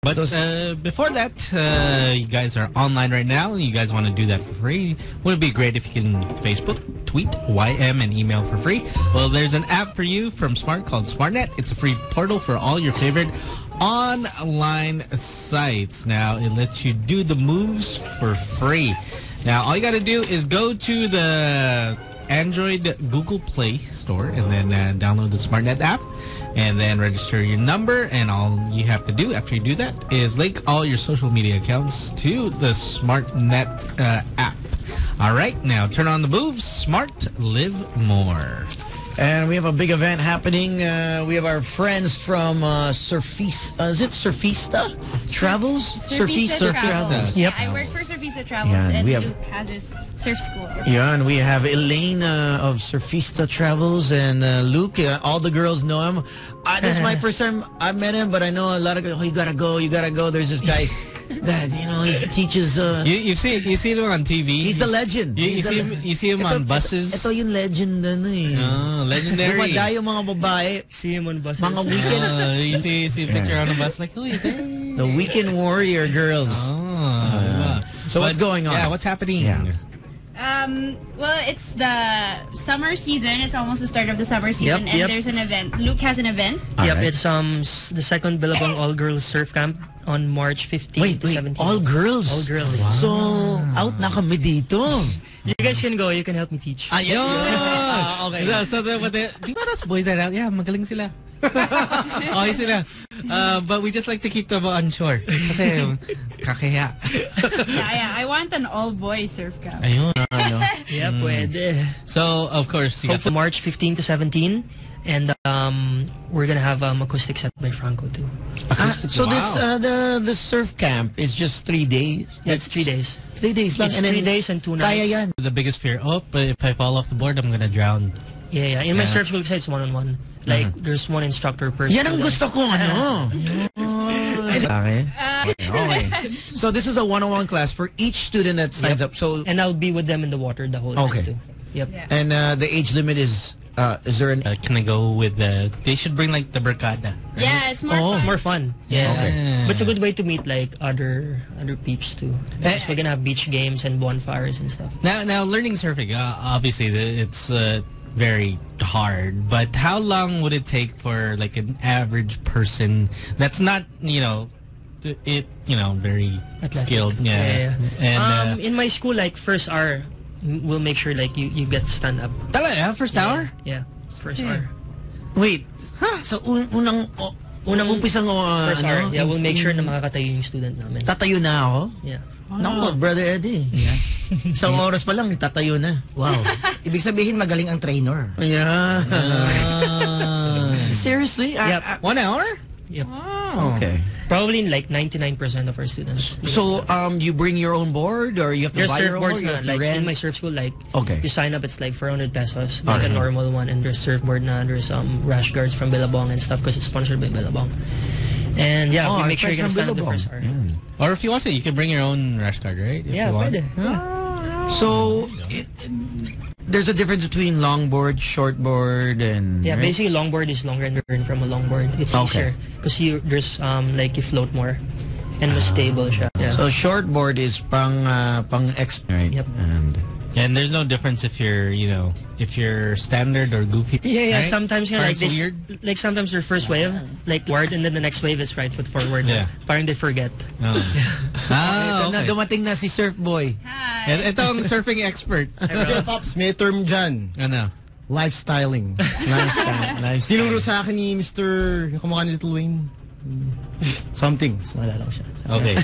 But before that, you guys are online right now. You guys want to do that for free. Would it be great if you can Facebook, tweet, YM, and email for free? Well, there's an app for you from Smart called SmartNet. It's a free portal for all your favorite online sites. Now, it lets you do the moves for free. Now, all you got to do is go to the Android Google Play Store and then download the SmartNet app and then register your number. And all you have to do after you do that is link all your social media accounts to the SmartNet app. All right, now turn on the moves. Smart, live more. And we have a big event happening. We have our friends from Surfista. Is it Surfista Travels? Surfista Travels. Yep. Yeah, I work for Surfista Travels, and Luke has his surf school. Yeah, and we have Elaine of Surfista Travels, and Luke. All the girls know him. This is my first time I've met him, but I know a lot of girls. Oh, you gotta go. There's this guy that he teaches. You see him on TV. He's the legend. You see him on buses. Ito yung legend Legendary. Dumadayo mga babae. See him on buses. Mga weekend. You see a picture on a bus like, oh, the Weekend Warrior girls. So what's going on? Yeah, what's happening? Yeah. Well, it's the summer season. It's almost the start of the summer season, and there's an event. Luke has an event. Yep, it's the second Billabong All Girls Surf Camp on March 15 to 17. All girls? All girls. Wow. So, out na kami dito. You guys can go. You can help me teach. Okay. So di ba that's boys night out? Yeah, magaling sila. Okay sila. But we just like to keep them on shore. Kasi kakiya. Yeah. I want an all-boys surf camp. Ayun. Yeah, pwede. So, of course, you got March 15 to 17. And we're gonna have acoustic set by Franco too. So this the surf camp is just 3 days. Yeah, it's 3 days. 3 days lang. It's 3 days and 2 nights. Kaya yan. The biggest fear, if I fall off the board, I'm gonna drown. Yeah. In my surf school, it's one-on-one. Like there's one instructor per. Yan ang gusto ko Okay. So this is a one-on-one class for each student that signs up. So and I'll be with them in the water the whole time too. Yep. Yeah. And the age limit is there an? Can I go with the? They should bring like the Barkada. Right? Yeah, it's more fun. It's more fun. Yeah. Okay. But it's a good way to meet like other peeps too. Because we're gonna have beach games and bonfires and stuff. Now learning surfing, obviously it's very hard. But how long would it take for like an average person that's not very athletic. skilled? Yeah. And in my school, like first hour, we'll make sure like you get to stand up. First hour? Yeah, first hour. Wait. So unang umpisang first hour. Yeah, we'll make sure na makakatayo yung student namin. Tatayo na ako? Yeah. Naku, Brother Eddie. Yeah. Isang oras pa lang, tatayo na. Wow. Ibig sabihin, magaling ang trainer. Yeah. Seriously? Yep. 1 hour? Yep. Oh. Okay. Probably like 99% of our students. So, you bring your own board or you have to there's buy your own board? Surfboards na. Like in my surf school, like you sign up, it's like 400 pesos, like a normal one. And there's surfboard na, there's rash guards from Billabong and stuff because it's sponsored by Billabong. And yeah, we make sure you're gonna stand up the first hour. Yeah. Or if you want to, you can bring your own rash guard, right? If yeah, you want. So, there's a difference between longboard, shortboard, and... Yeah, basically longboard is longer and learn from a longboard. It's easier because there's like you float more and mas stable siya. Yeah. So shortboard is pang expert, right? Yep. And there's no difference if you're, if you're standard or goofy. Yeah. Right? Sometimes like this, weird. like sometimes your first wave, like forward, and then the next wave is right foot forward. Yeah. Parang they forget. Okay. Dumating na si Surf Boy. Hi. Ito ang surfing expert. Pops, may term dyan. Ano? Lifestyling. Lifestyle. Tinuro sa akin ni Mr. yung kumukha ni Little Wayne. Something. So, nalala ko siya. Okay.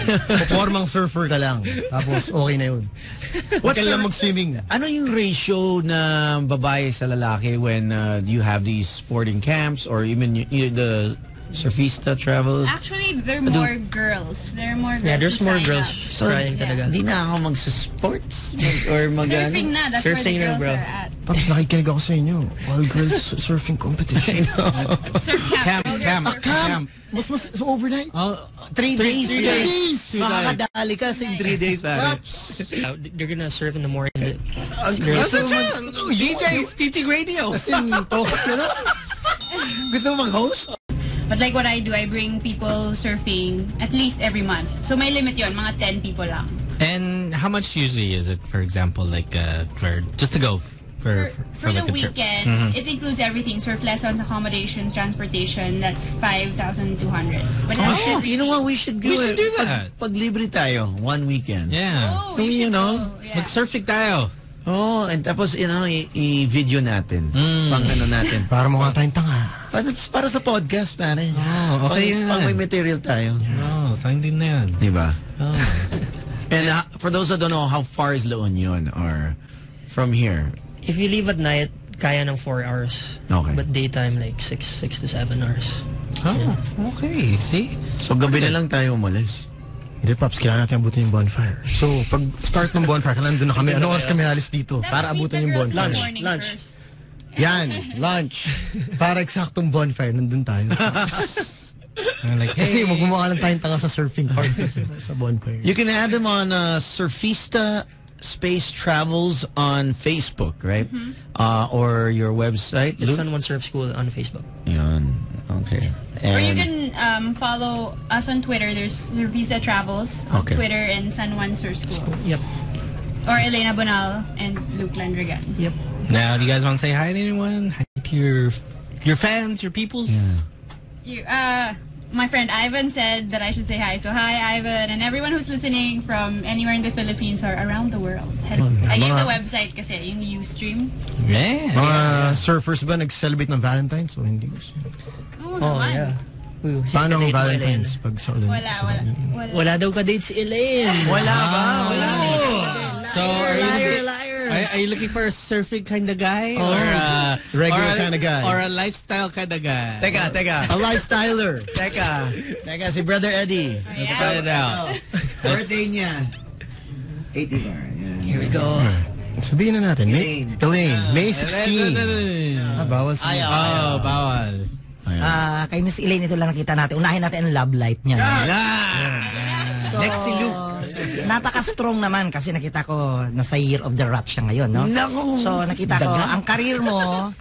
Formang surfer ka lang. Tapos, okay na yun. Huwag ka lang mag-swimming. Ano yung ratio na babae sa lalaki when you have these sporting camps or even the Surfista Travels? Actually, there are more girls. There are more girls. Yeah, there's more sign girls up. trying talaga. Di na ako magsa-sports or Surfing na. That's Surfing where the na, girls bro. are at. Pops, nakikinig ako sa inyo. All girls surfing competition. Surf camp. Camp. Mas so overnight? 3 days. 3 days. Makakadali ka sa 3 days. They're gonna surf in the morning. DJ is teaching radio. As in, talk na. Gusto mo mag-host? But like what I do, I bring people surfing at least every month. So may limit yon, mga 10 people lang. And how much usually is it, for example, like for just to go for the like a trip? weekend? It includes everything: surf lessons, accommodations, transportation. That's 5,200. But you know what? We should do We should do that. Pag libre tayo, one weekend. Yeah. Oh, we should go. Yeah. Mag-surfing tayo. Oh, and tapos, i-video natin. Pang natin. Para mukha tayong tanga. Para sa podcast, pare. Oh, okay yan. Pang may material tayo. Oh, sayang din na yan. Diba? Oh. And for those that don't know, how far is La Union or from here? If you leave at night, kaya ng 4 hours. Okay. But daytime, like 6 to 7 hours. Oh, okay. See? So, gabi na lang tayo umalis. Hindi, Paps, kailangan natin abutin yung bonfire. So, pag start ng bonfire, kailangan doon na kami. Anong oras kami alis dito? Para abutin yung bonfire. Lunch. Yan, lunch. Para eksaktong bonfire, nandun tayo. Like, hey. Kasi magmumukha lang tayong tanga sa surfing park sa bonfire. You can add them on Surfista Space Travels on Facebook, right? Or your website. The San Juan Surf School on Facebook. Yun. Okay. Or you can follow us on Twitter. There's Surfista Travels on Twitter and San Juan Surf School. Yep. Or Elena Bonal and Luke Landrigan. Yep. Now, do you guys want to say hi to anyone? Hi to your fans, your peoples? Yeah. My friend Ivan said that I should say hi. So hi, Ivan, and everyone who's listening from anywhere in the Philippines or around the world. I gave the website kasi, yung Ustream. Yeah. Mga surfers ba nag-celebrate ng Valentine's o hindi? Oh, yeah. Paano ang Valentine's pag sa ulan? Wala daw ka date si Elaine. Wala ba? Wala. So, are you looking for a surfing kind of guy? Or regular kind of guy? Or a lifestyle kind of guy? Teka. A lifestyler. Teka, si Brother Eddie. Let's find it out. Birthday niya. 80 bar. Here we go. Sabihin na natin. Elaine, May 16. Bawal sa Oh, bawal. Kay Miss Elaine, ito lang nakita natin. Unahin natin ang love life niya. So, next si Luke. Napaka-strong naman kasi nakita ko nasa year of the rat siya ngayon, no? So, nakita ko, ang career mo,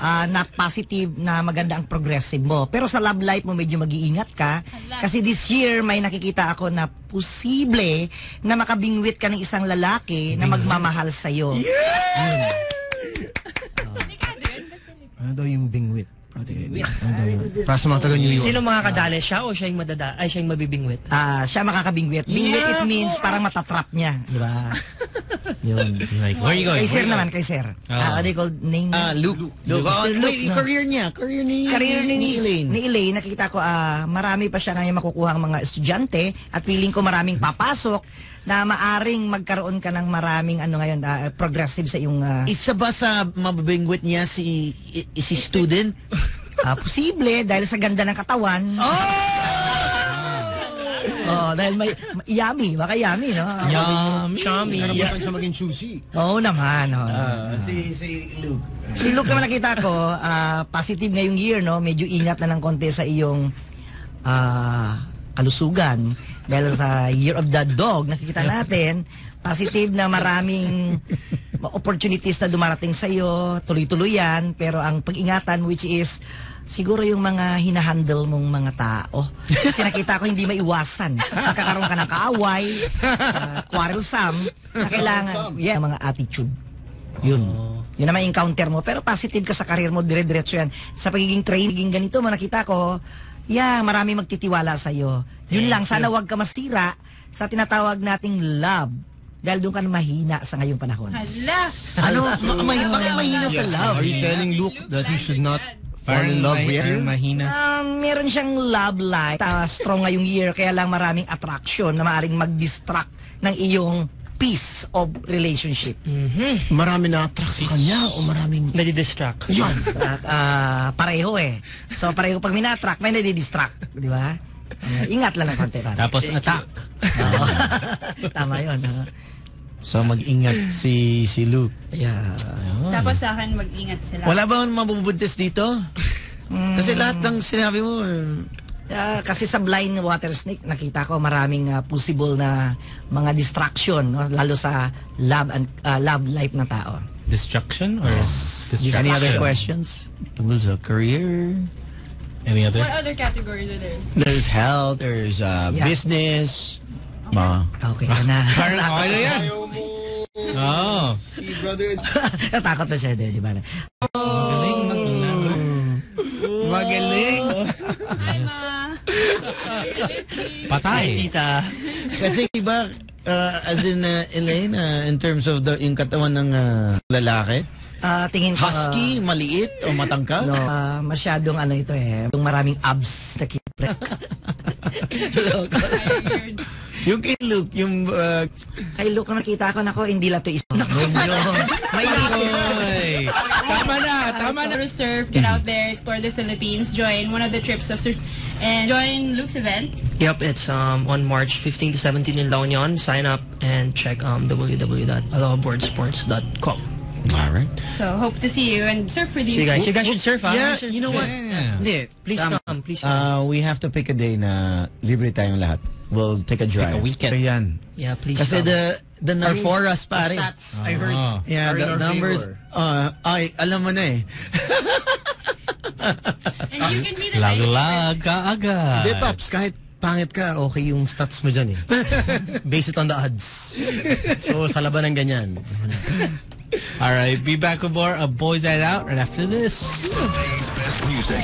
na positive, na maganda ang progressive mo. Pero sa love life mo, medyo mag-iingat ka. Kasi this year, may nakikita ako na posible na makabingwit ka ng isang lalaki na magmamahal sa'yo. Ano daw yung bingwit? Para sa mga taga New York. Sino makakadali? Siya o siya yung siya yung mabibingwit? Siya makakabingwit. Bingwit, it means parang matatrap niya. Di ba? Yun. Like, where are you going? Kay Sir naman, kay Sir. What they call name? Luke. Career niya. Career ni Elaine. Ni Elaine, nakikita ko, marami pa siya na makukuha ang mga estudyante at feeling ko maraming papasok na maaring magkaroon ka ng maraming progressive sa iyong... Isa ba sa mabibingwit niya si student? Posible, dahil sa ganda ng katawan. Dahil may yummy, baka yummy, no? Yummy. Karabutan siya maging choosy. Oo naman. Si Luke. Si Luke naman nakita ko, positive ngayong year, no? Medyo ingat na ng konti sa iyong kalusugan. Dahil sa Year of the Dog, nakikita natin, positive na maraming opportunities na dumarating sa iyo, tuloy-tuloy yan, pero ang pag-ingatan, which is siguro yung mga hinahandle mong mga tao. Kasi nakita ko hindi maiwasan. Magkakaroon ka ng kaaway, quarrelsome, na kailangan, mga attitude. Yun na may encounter mo. Pero positive ka sa career mo, dire-diretso yan. Sa pagiging training, ganito mo, nakita ko, marami magtitiwala sa'yo. Yun lang, sana wag ka masira sa tinatawag nating love. Dahil doon ka mahina sa ngayong panahon. Hala! Bakit mahina sa love? Are you telling Luke that he should not fall in love with you? Meron siyang love life. Strong ngayong year, kaya lang maraming attraction na maaaring mag-distract ng iyong piece of relationship. Marami na attract sa kanya o maraming... Nadi-distract. Yun. Pareho So pareho pag may na-attract, may nadi-distract. Di ba? Ingat lang ng konti. Tapos attack. Tama yun. So mag-ingat si Luke. Tapos sa akin, mag-ingat sila. Wala ba mabubuntis dito? Kasi lahat ng sinabi mo... kasi sa blind water snake, nakita ko maraming possible na mga distraction, no? Lalo sa love life na tao. Distraction or distraction? Any other questions? Tungkol sa career? Any other? What other categories are there? There's health, there's business. Okay ka na. Parang okay na yan. Ayaw mo. Oh. Si brother. Natakot na siya din, di ba? Magaling. Magaling. Hi, Ma. Patay. Hi, tita. Kasi iba, as in, Elaine, in terms of yung katawan ng lalaki, Tingin ko... husky, maliit, o matangkad? No, masyadong ano ito yung maraming abs na kipre. Yung kay Luke, yung... Kay Luke, nakita ko, nako, hindi la to is... Oy. Tama na. To surf, get out there, explore the Philippines, join one of the trips of surf, and join Luke's event. Yep, it's on March 15 to 17 in La Union. Sign up and check www.alaboardsports.com. All right. So, hope to see you and surf with you. So you guys should surf, Yeah, huh? you know what? Hindi. Please come, please come. We have to pick a day na libre tayong lahat. We'll take a drive. Take a weekend. Ayan. Yeah, please Kasi come. the Narforas, pare. Stats, I heard. Yeah, the numbers. Ay, alam mo na eh. And you can be the nice Lag ka agad. Hindi, Pops, kahit pangit ka, okay yung stats mo dyan eh. Base it on the odds. So, sa laban ng ganyan. All right, be back with more of Boys Night Out right after this. Today's best music.